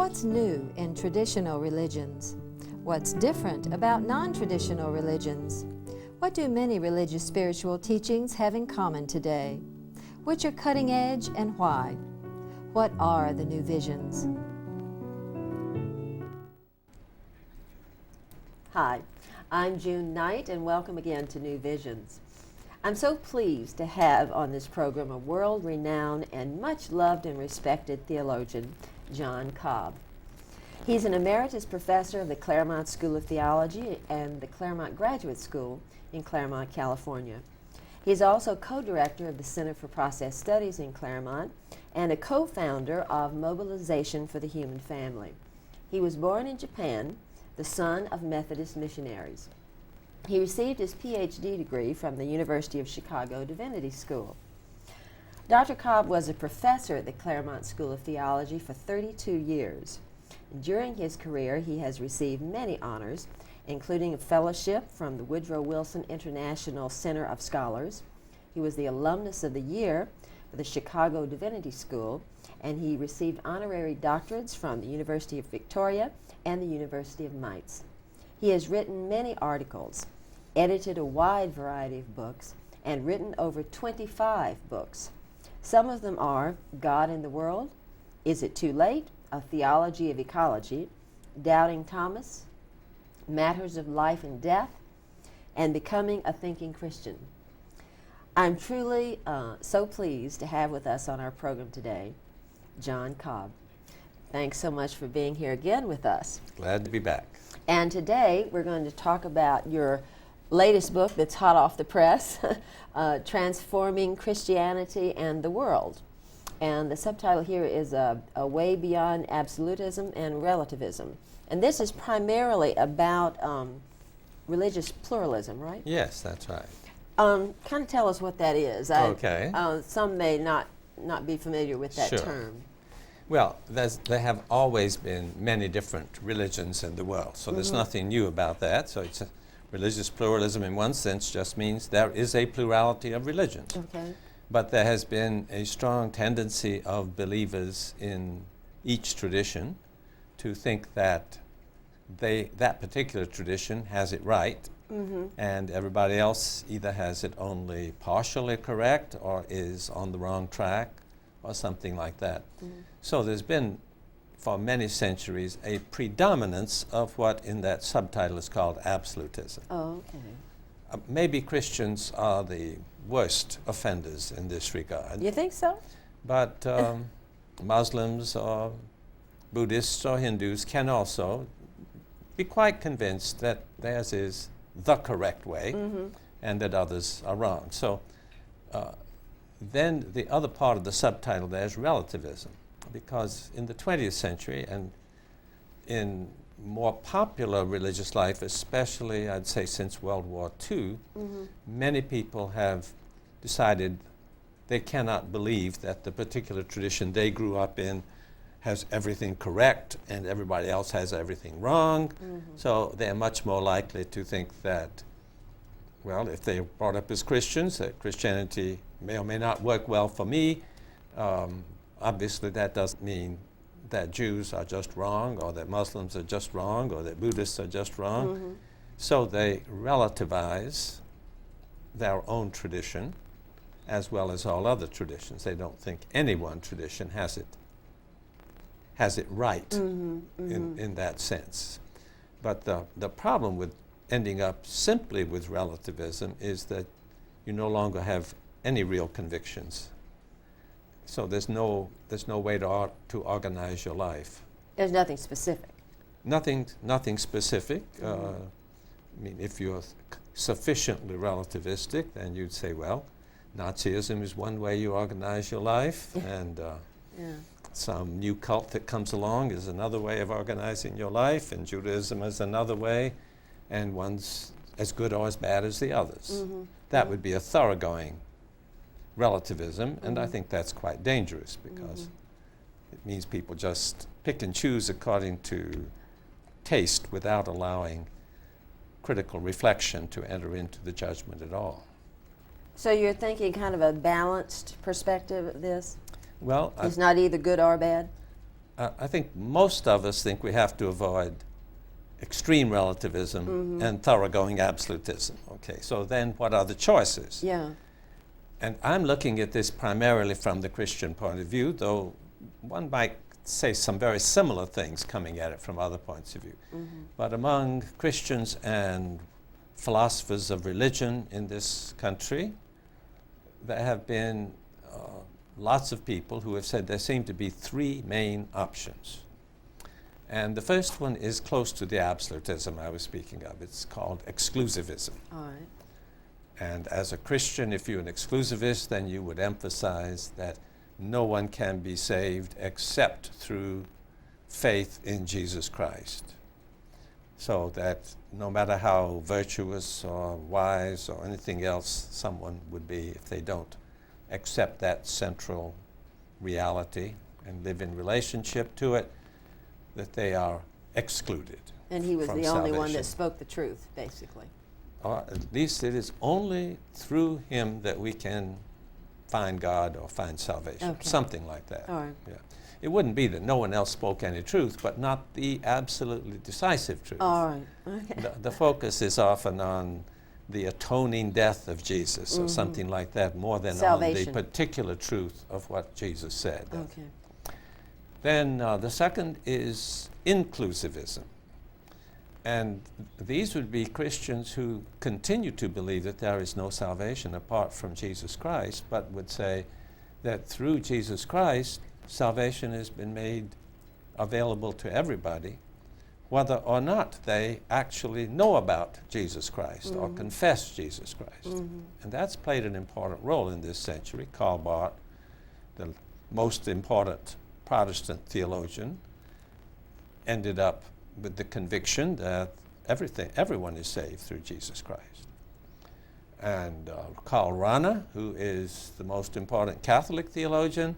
What's new in traditional religions? What's different about non-traditional religions? What do many religious spiritual teachings have in common today? Which are cutting edge and why? What are the new visions? Hi, I'm June Knight, and welcome again to New Visions. I'm so pleased to have on this program a world-renowned and much loved and respected theologian, John Cobb. He's an emeritus professor of the Claremont School of Theology and the Claremont Graduate School in Claremont, California. He's also co-director of the Center for Process Studies in Claremont and a co-founder of Mobilization for the Human Family. He was born in Japan, the son of Methodist missionaries. He received his PhD degree from the University of Chicago Divinity School. Dr. Cobb was a professor at the Claremont School of Theology for 32 years. During his career, he has received many honors, including a fellowship from the Woodrow Wilson International Center of Scholars. He was the Alumnus of the Year for the Chicago Divinity School, and he received honorary doctorates from the University of Victoria and the University of Mainz. He has written many articles, edited a wide variety of books, and written over 25 books. Some of them are God in the World, Is It Too Late?, A Theology of Ecology, Doubting Thomas, Matters of Life and Death, and Becoming a Thinking Christian. I'm truly so pleased to have with us on our program today, John Cobb. Thanks so much for being here again with us. Glad to be back. And today we're going to talk about your latest book that's hot off the press, Transforming Christianity and the World. And the subtitle here is A Way Beyond Absolutism and Relativism. And this is primarily about religious pluralism, right? Yes, that's right. Kind of tell us what that is. Okay. Some may not be familiar with that Sure. term. Well, there have always been many different religions in the world, so there's nothing new about that. So it's religious pluralism in one sense just means there is a plurality of religions. Okay. But there has been a strong tendency of believers in each tradition to think that that particular tradition has it right, and everybody else either has it only partially correct or is on the wrong track or something like that. So there's been, for many centuries, a predominance of what in that subtitle is called absolutism. Oh, okay. Maybe Christians are the worst offenders in this regard. You think so? But Muslims or Buddhists or Hindus can also be quite convinced that theirs is the correct way and that others are wrong. So then the other part of the subtitle there is relativism, because in the 20th century and in more popular religious life, especially I'd say since World War II, many people have decided they cannot believe that the particular tradition they grew up in has everything correct and everybody else has everything wrong. So they're much more likely to think that, well, if they were brought up as Christians, that Christianity may or may not work well for me. Obviously that doesn't mean that Jews are just wrong, or that Muslims are just wrong, or that Buddhists are just wrong. So they relativize their own tradition as well as all other traditions. They don't think any one tradition has it right in that sense. But the problem with ending up simply with relativism is that you no longer have any real convictions. So there's no way to organize your life. There's nothing specific. Nothing specific. I mean, if you're sufficiently relativistic, then you'd say, well, Nazism is one way you organize your life, and some new cult that comes along is another way of organizing your life, and Judaism is another way, and one's as good or as bad as the others. That would be a thoroughgoing relativism, and I think that's quite dangerous because it means people just pick and choose according to taste without allowing critical reflection to enter into the judgment at all. So you're thinking kind of a balanced perspective of this? Well, It's not either good or bad? I think most of us think we have to avoid extreme relativism and thoroughgoing absolutism. Okay, so then what are the choices? Yeah. And I'm looking at this primarily from the Christian point of view, though one might say some very similar things coming at it from other points of view. But among Christians and philosophers of religion in this country, there have been lots of people who have said there seem to be three main options. And the first one is close to the absolutism I was speaking of. It's called exclusivism. All right. And as a Christian, if you're an exclusivist, then you would emphasize that no one can be saved except through faith in Jesus Christ. So that no matter how virtuous or wise or anything else someone would be, if they don't accept that central reality and live in relationship to it, that they are excluded. And he was from the only one salvation. that spoke the truth, basically. Or at least it is only through him that we can find God or find salvation. Okay. Something like that. All right. Yeah. It wouldn't be that no one else spoke any truth, but not the absolutely decisive truth. All right. Okay. The focus is often on the atoning death of Jesus or something like that, more than Salvation. on the particular truth of what Jesus said. Okay. Then the second is inclusivism. And these would be Christians who continue to believe that there is no salvation apart from Jesus Christ, but would say that through Jesus Christ, salvation has been made available to everybody, whether or not they actually know about Jesus Christ or confess Jesus Christ. And that's played an important role in this century. Cobb, the most important Protestant theologian, ended up with the conviction that everyone is saved through Jesus Christ. And Karl Rahner, who is the most important Catholic theologian,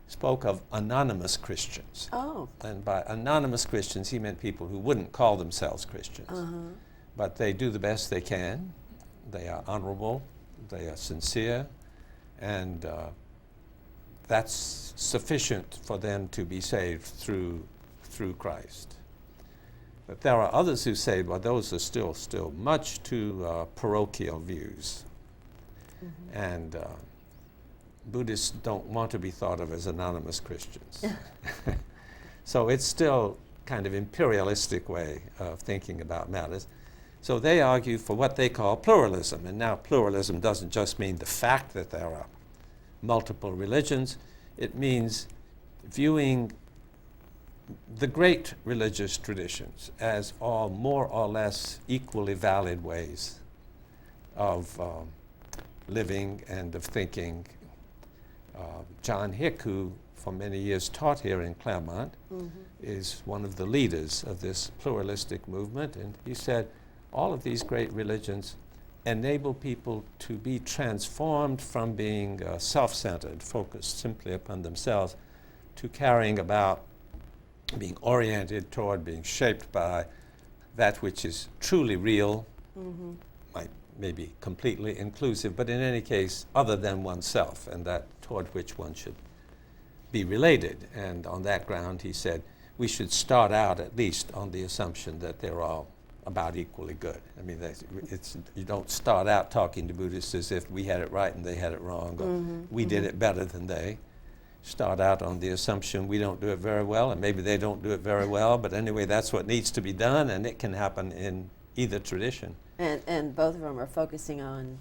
spoke of anonymous Christians. Oh. And by anonymous Christians, he meant people who wouldn't call themselves Christians. But they do the best they can. They are honorable, they are sincere, and that's sufficient for them to be saved through Christ. But there are others who say, well, those are still much too parochial views. And Buddhists don't want to be thought of as anonymous Christians. So it's still kind of imperialistic way of thinking about matters. So they argue for what they call pluralism. And now pluralism doesn't just mean the fact that there are multiple religions. It means viewing the great religious traditions as all more or less equally valid ways of living and of thinking. John Hick, who for many years taught here in Claremont, is one of the leaders of this pluralistic movement, and he said all of these great religions enable people to be transformed from being self-centered, focused simply upon themselves, to carrying about being oriented toward being shaped by that which is truly real, might maybe completely inclusive, but in any case other than oneself, and that toward which one should be related. And on that ground, he said, we should start out at least on the assumption that they're all about equally good. I mean, you don't start out talking to Buddhists as if we had it right and they had it wrong, or we did it better than they. Start out on the assumption we don't do it very well, and maybe they don't do it very well, but anyway, that's what needs to be done, and it can happen in either tradition. And both of them are focusing on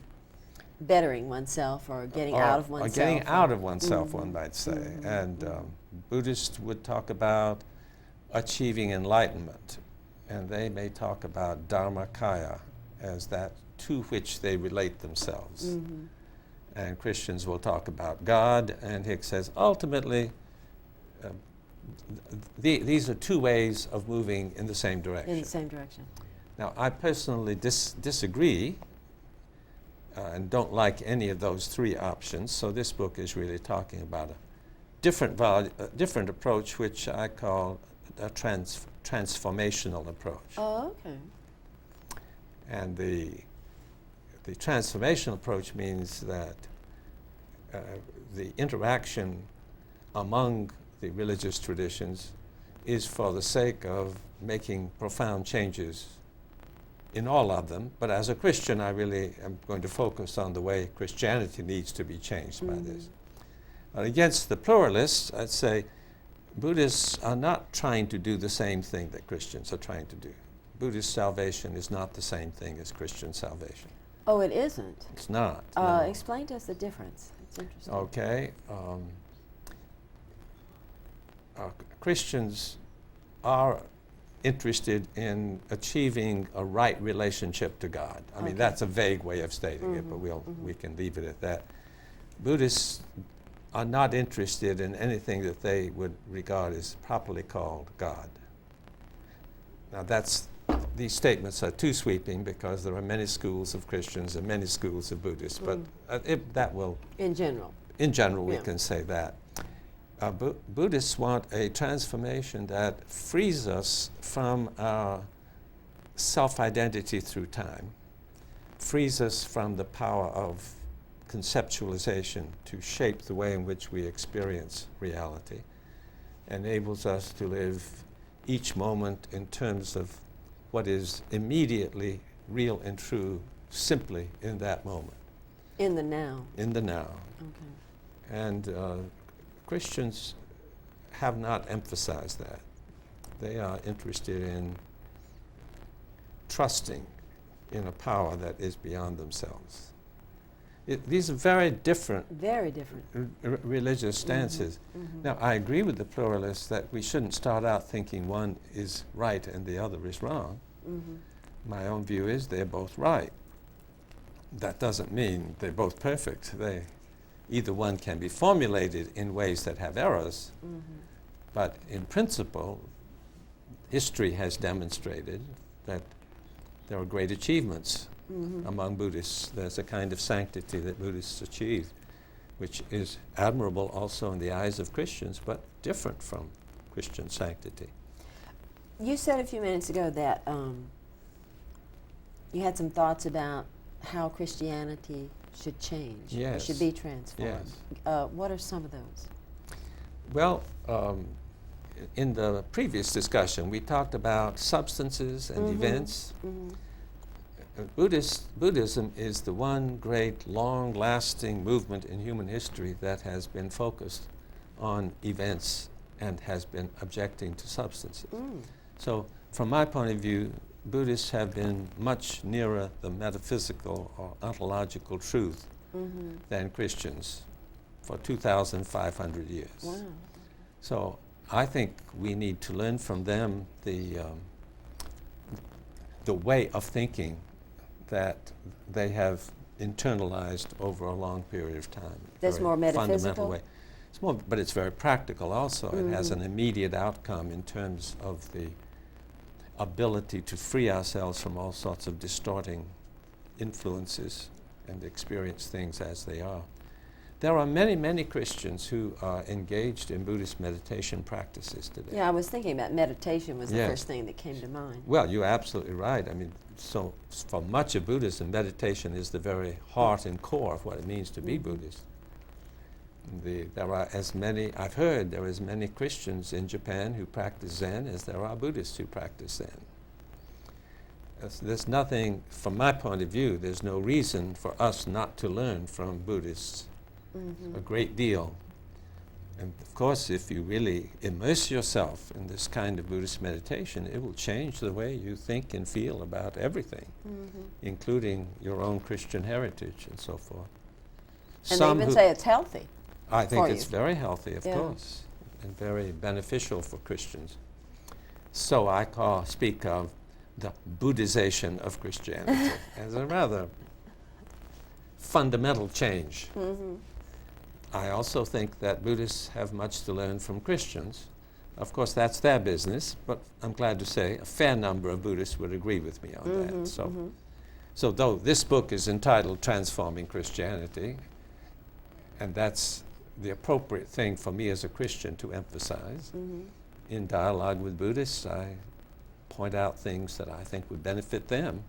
bettering oneself or getting out of oneself. Or getting out of oneself, one might say. And Buddhists would talk about achieving enlightenment, and they may talk about dharmakaya as that to which they relate themselves. And Christians will talk about God, and Hicks says, ultimately, these are two ways of moving in the same direction. In the same direction. Now, I personally disagree and don't like any of those three options, so this book is really talking about a different approach, which I call a transformational approach. Oh, okay. And the transformational approach means that the interaction among the religious traditions is for the sake of making profound changes in all of them. But as a Christian, I really am going to focus on the way Christianity needs to be changed by this. Against the pluralists, I'd say Buddhists are not trying to do the same thing that Christians are trying to do. Buddhist salvation is not the same thing as Christian salvation. Oh, it isn't? It's not. No. Explain to us the difference. It's interesting. Okay. Christians are interested in achieving a right relationship to God. I mean, that's a vague way of stating it, but we can leave it at that. Buddhists are not interested in anything that they would regard as properly called God. Now, these statements are too sweeping because there are many schools of Christians and many schools of Buddhists, but that will... In general. In general, we can say that. Buddhists want a transformation that frees us from our self-identity through time, frees us from the power of conceptualization to shape the way in which we experience reality, enables us to live each moment in terms of what is immediately real and true simply in that moment. In the now. In the now. Okay. And Christians have not emphasized that. They are interested in trusting in a power that is beyond themselves. These are very different religious stances. Now, I agree with the pluralists that we shouldn't start out thinking one is right and the other is wrong. My own view is they're both right. That doesn't mean they're both perfect. Either one can be formulated in ways that have errors, but in principle, history has demonstrated that there are great achievements among Buddhists. There's a kind of sanctity that Buddhists achieve, which is admirable also in the eyes of Christians, but different from Christian sanctity. You said a few minutes ago that you had some thoughts about how Christianity should change, yes. should be transformed. Yes. What are some of those? Well, in the previous discussion, we talked about substances and events. Buddhism is the one great, long-lasting movement in human history that has been focused on events and has been objecting to substances. So, from my point of view, Buddhists have been much nearer the metaphysical or ontological truth than Christians for 2,500 years. Wow. So I think we need to learn from them the way of thinking that they have internalized over a long period of time. That's more metaphysical? Fundamental way. It's more, but it's very practical also. It has an immediate outcome in terms of the ability to free ourselves from all sorts of distorting influences and experience things as they are. There are many, many Christians who are engaged in Buddhist meditation practices today. Yeah, I was thinking about meditation was the first thing that came to mind. Well, you're absolutely right. I mean, so for much of Buddhism, meditation is the very heart and core of what it means to be Buddhist. There are as many, I've heard there are as many Christians in Japan who practice Zen as there are Buddhists who practice Zen. There's nothing, from my point of view, there's no reason for us not to learn from Buddhists a great deal. And of course, if you really immerse yourself in this kind of Buddhist meditation, it will change the way you think and feel about everything, including your own Christian heritage and so forth. And they even say it's healthy. I think it's very healthy, of course, and very beneficial for Christians. So I speak of the Buddhization of Christianity as a rather fundamental change. I also think that Buddhists have much to learn from Christians. Of course, that's their business, but I'm glad to say a fair number of Buddhists would agree with me on that. So though this book is entitled Transforming Christianity, and that's the appropriate thing for me as a Christian to emphasize, in dialogue with Buddhists, I point out things that I think would benefit them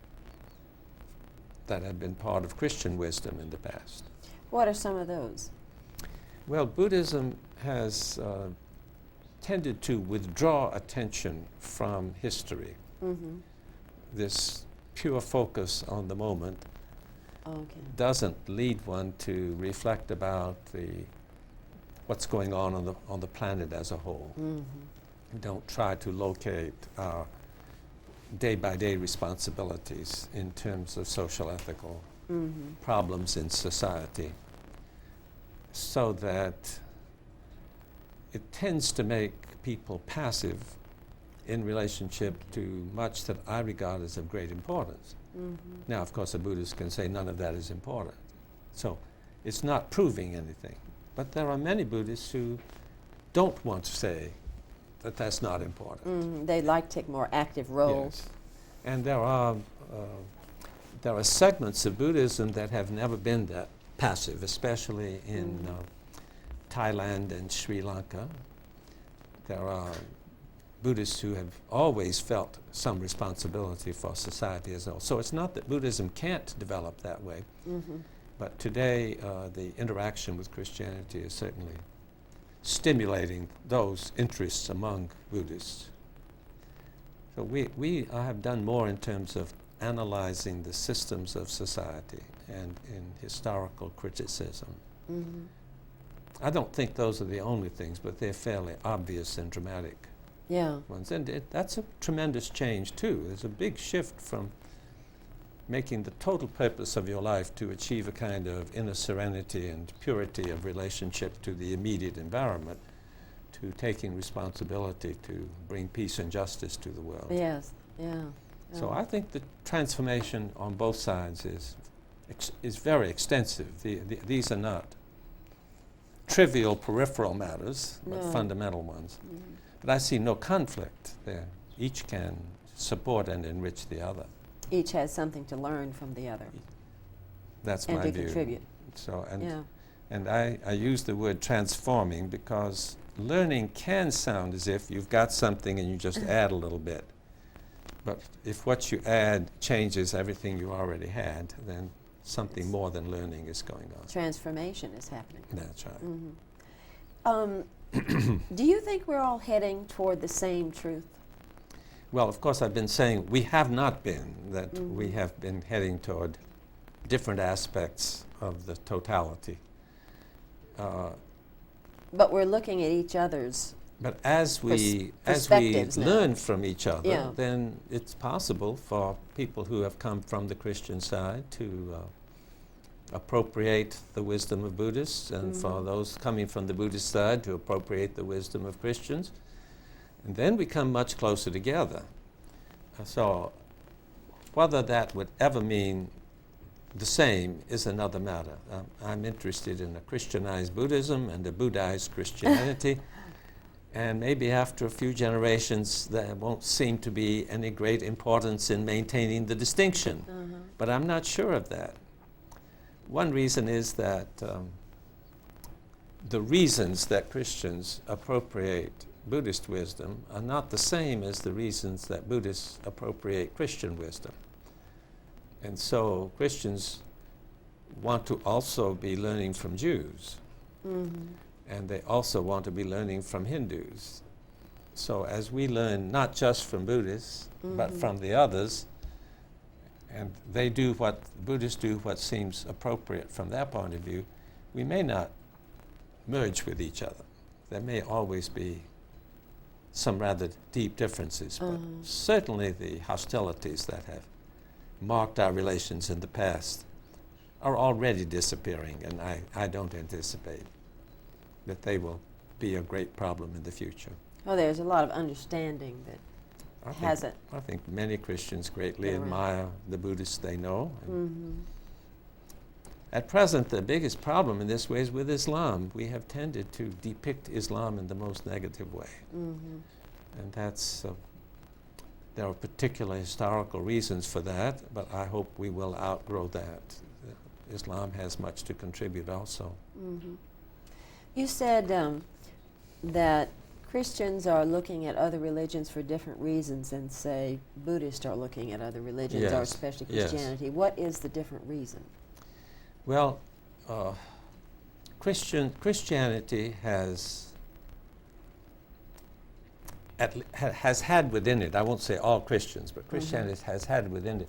that have been part of Christian wisdom in the past. What are some of those? Well, Buddhism has tended to withdraw attention from history. This pure focus on the moment doesn't lead one to reflect about what's going on the planet as a whole. Don't try to locate our day-by-day responsibilities in terms of social ethical problems in society, so that it tends to make people passive in relationship to much that I regard as of great importance. Now, of course, a Buddhist can say none of that is important. So it's not proving anything. But there are many Buddhists who don't want to say that that's not important. They like to take more active roles. Yes. And there are segments of Buddhism that have never been that passive, especially in Thailand and Sri Lanka. There are Buddhists who have always felt some responsibility for society as a whole. So it's not that Buddhism can't develop that way, but today the interaction with Christianity is certainly stimulating those interests among Buddhists. So we have done more in terms of analyzing the systems of society and in historical criticism. I don't think those are the only things, but they're fairly obvious and dramatic ones. And that's a tremendous change, too. There's a big shift from making the total purpose of your life to achieve a kind of inner serenity and purity of relationship to the immediate environment, to taking responsibility to bring peace and justice to the world. So I think the transformation on both sides is very extensive. These are not trivial peripheral matters, but fundamental ones. But I see no conflict there. Each can support and enrich the other. Each has something to learn from the other. That's and my to view. Contribute. So, and I use the word transforming because learning can sound as if you've got something and you just add a little bit. But if what you add changes everything you already had, then something more than learning is going on. Transformation is happening. That's right. Do you think we're all heading toward the same truth? Well, of course, I've been saying we have not been, that we have been heading toward different aspects of the totality. But we're looking at each other's But as we perspectives now. learn from each other, Yeah. then it's possible for people who have come from the Christian side to appropriate the wisdom of Buddhists, and for those coming from the Buddhist side to appropriate the wisdom of Christians. And then we come much closer together. So whether that would ever mean the same is another matter. I'm interested in a Christianized Buddhism and a Buddhized Christianity. And maybe after a few generations, there won't seem to be any great importance in maintaining the distinction. But I'm not sure of that. One reason is that the reasons that Christians appropriate Buddhist wisdom are not the same as the reasons that Buddhists appropriate Christian wisdom. And so Christians want to also be learning from Jews. And they also want to be learning from Hindus. So as we learn not just from Buddhists, but from the others, and they do what Buddhists do, what seems appropriate from their point of view, we may not merge with each other. There may always be some rather deep differences, but certainly the hostilities that have marked our relations in the past are already disappearing, and I don't anticipate that they will be a great problem in the future. Well, there's a lot of understanding that hasn't. I think many Christians greatly been around. admire the Buddhists they know. At present, the biggest problem in this way is with Islam. We have tended to depict Islam in the most negative way. And that's, there are particular historical reasons for that, but I hope we will outgrow that. Islam has much to contribute also. You said that Christians are looking at other religions for different reasons than, say, Buddhists are looking at other religions, or Yes, especially yes. Christianity. What is the different reason? Well, Christianity has has had within it, I won't say all Christians, but Christianity has had within it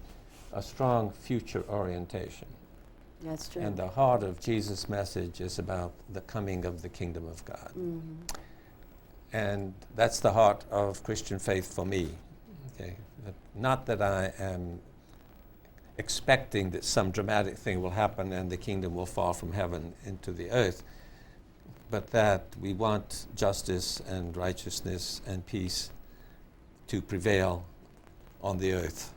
a strong future orientation. That's true. And the heart of Jesus' message is about the coming of the kingdom of God. And that's the heart of Christian faith for me. Okay? Not that I am expecting that some dramatic thing will happen and the kingdom will fall from heaven into the earth, but that we want justice and righteousness and peace to prevail on the earth.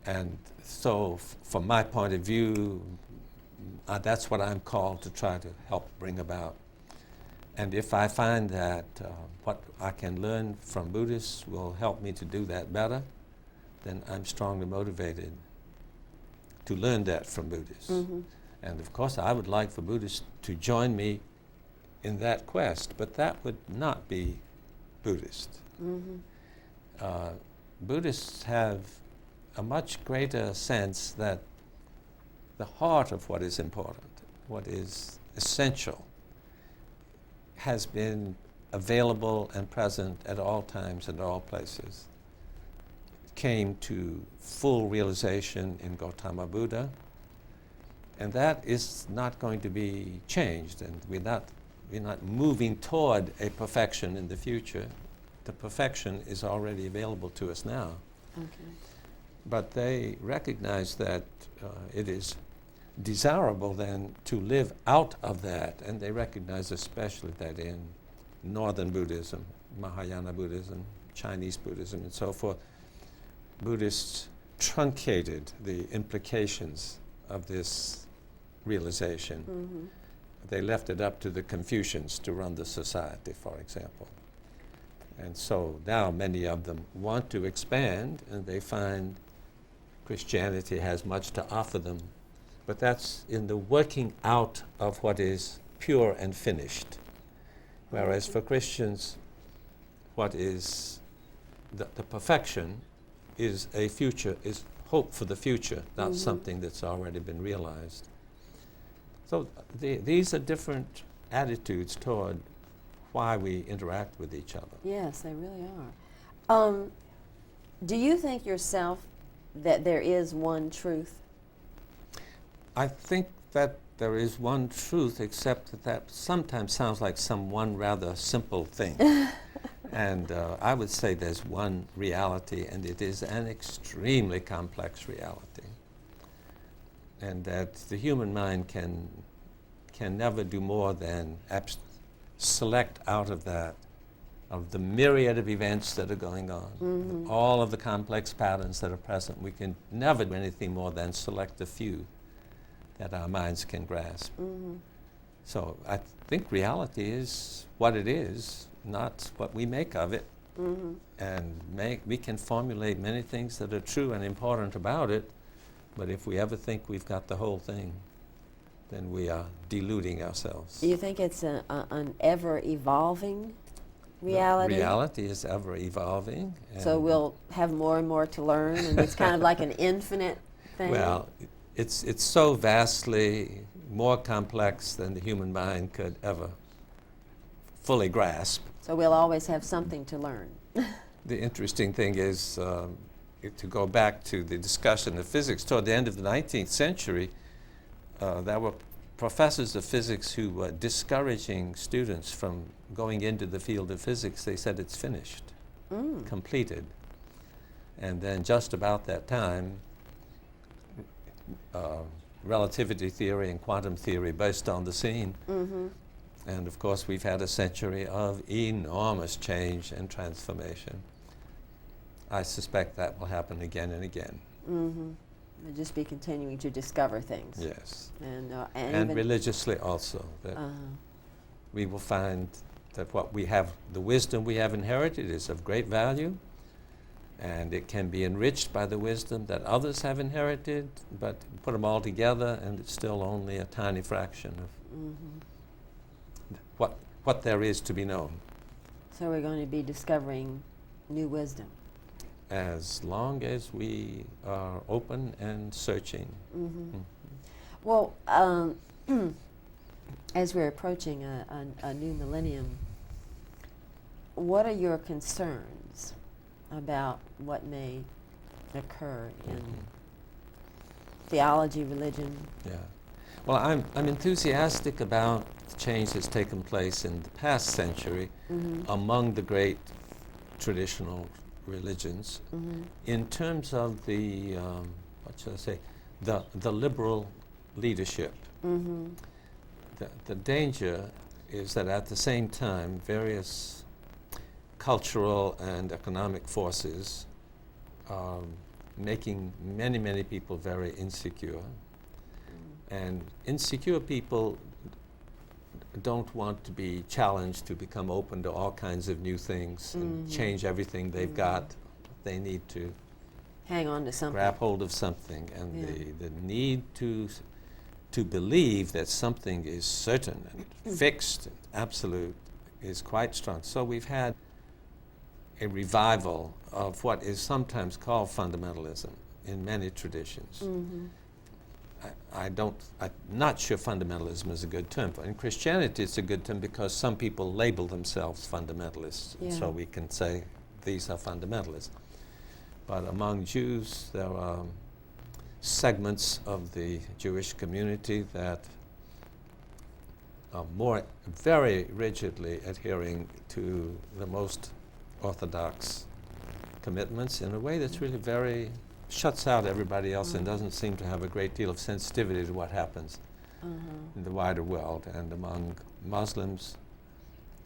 And so from my point of view, that's what I'm called to try to help bring about. And if I find that what I can learn from Buddhists will help me to do that better, then I'm strongly motivated to learn that from Buddhists. And of course, I would like for Buddhists to join me in that quest, but that would not be Buddhist. Buddhists have a much greater sense that the heart of what is important, what is essential, has been available and present at all times and all places. It came to full realization in Gautama Buddha, and that is not going to be changed, and we're not moving toward a perfection in the future. The perfection is already available to us now. But they recognize that it is desirable then to live out of that, and they recognize especially that in Northern Buddhism, Mahayana Buddhism, Chinese Buddhism, and so forth, Buddhists truncated the implications of this realization. They left it up to the Confucians to run the society, for example. And so now many of them want to expand, and they find Christianity has much to offer them. But that's in the working out of what is pure and finished. Whereas for Christians, what is the perfection is a future, is hope for the future, not something that's already been realized. So these are different attitudes toward why we interact with each other. Yes, they really are. Do you think yourself that there is one truth? I think that there is one truth, except that sometimes sounds like some one rather simple thing. And I would say there's one reality, and it is an extremely complex reality. And that the human mind can never do more than select out of that, of the myriad of events that are going on, all of the complex patterns that are present. We can never do anything more than select a few that our minds can grasp. So I think reality is what it is, not what we make of it. And we can formulate many things that are true and important about it, but if we ever think we've got the whole thing, then we are deluding ourselves. Do you think it's an ever-evolving reality? Reality is ever evolving. So we'll have more and more to learn, and it's kind of like an infinite thing? Well, it's so vastly more complex than the human mind could ever fully grasp. So we'll always have something to learn. The interesting thing is, to go back to the discussion of physics, toward the end of the 19th century, there were professors of physics who were discouraging students from going into the field of physics. They said it's finished, completed. And then just about that time, relativity theory and quantum theory burst on the scene. And of course, we've had a century of enormous change and transformation. I suspect that will happen again and again. We'll just be continuing to discover things. Yes. And And religiously also. That we will find that what we have, the wisdom we have inherited, is of great value, and it can be enriched by the wisdom that others have inherited, but put them all together and it's still only a tiny fraction of what there is to be known. So we're going to be discovering new wisdom. As long as we are open and searching. Well, as we're approaching a new millennium, what are your concerns about what may occur in theology, religion? Yeah. Well, I'm enthusiastic about the change that's taken place in the past century among the great traditional religions in terms of the, what should I say, the liberal leadership. The danger is that at the same time, various cultural and economic forces are making many, many people very insecure. And insecure people don't want to be challenged to become open to all kinds of new things and change everything they've got. They need to hang on to something. Grab hold of something. And the need to believe that something is certain and fixed and absolute is quite strong. So we've had a revival of what is sometimes called fundamentalism in many traditions. I'm not sure fundamentalism is a good term. In Christianity, it's a good term because some people label themselves fundamentalists, and so we can say these are fundamentalists. But among Jews, there are segments of the Jewish community that are very rigidly adhering to the most orthodox commitments in a way that's really shuts out everybody else and doesn't seem to have a great deal of sensitivity to what happens in the wider world. And among Muslims,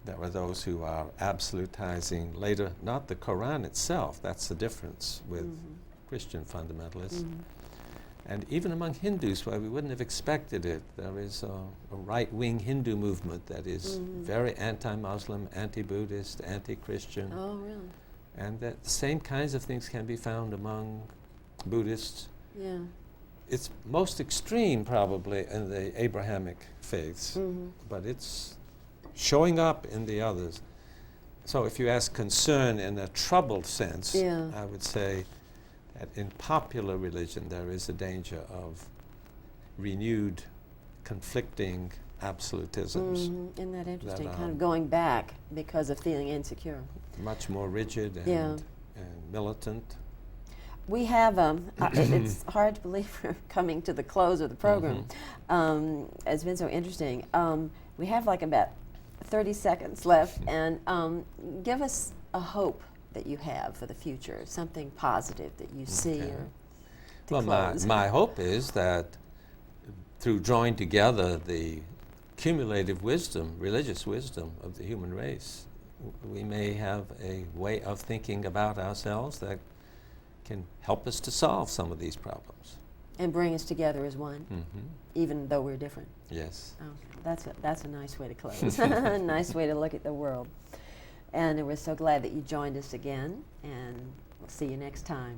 there are those who are absolutizing later, not the Quran itself, that's the difference with Christian fundamentalists. And even among Hindus, where we wouldn't have expected it, there is a right-wing Hindu movement that is very anti-Muslim, anti-Buddhist, anti-Christian. Oh, really? And that the same kinds of things can be found among Buddhists. Yeah. It's most extreme probably in the Abrahamic faiths, but it's showing up in the others. So if you ask concern in a troubled sense, I would say that in popular religion there is a danger of renewed conflicting absolutisms. Isn't that interesting? Kind of going back because of feeling insecure. Much more rigid and militant. We have, it's hard to believe we're coming to the close of the program. It's been so interesting. We have like about 30 seconds left, and give us a hope that you have for the future, something positive that you see. Or well, my hope is that through drawing together the cumulative wisdom, religious wisdom of the human race, we may have a way of thinking about ourselves that can help us to solve some of these problems. And bring us together as one, even though we're different. Yes. Oh, that's a nice way to close. A nice way to look at the world. And we're so glad that you joined us again, and we'll see you next time.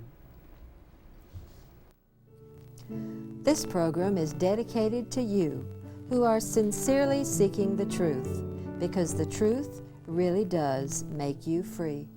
This program is dedicated to you who are sincerely seeking the truth, because the truth really does make you free.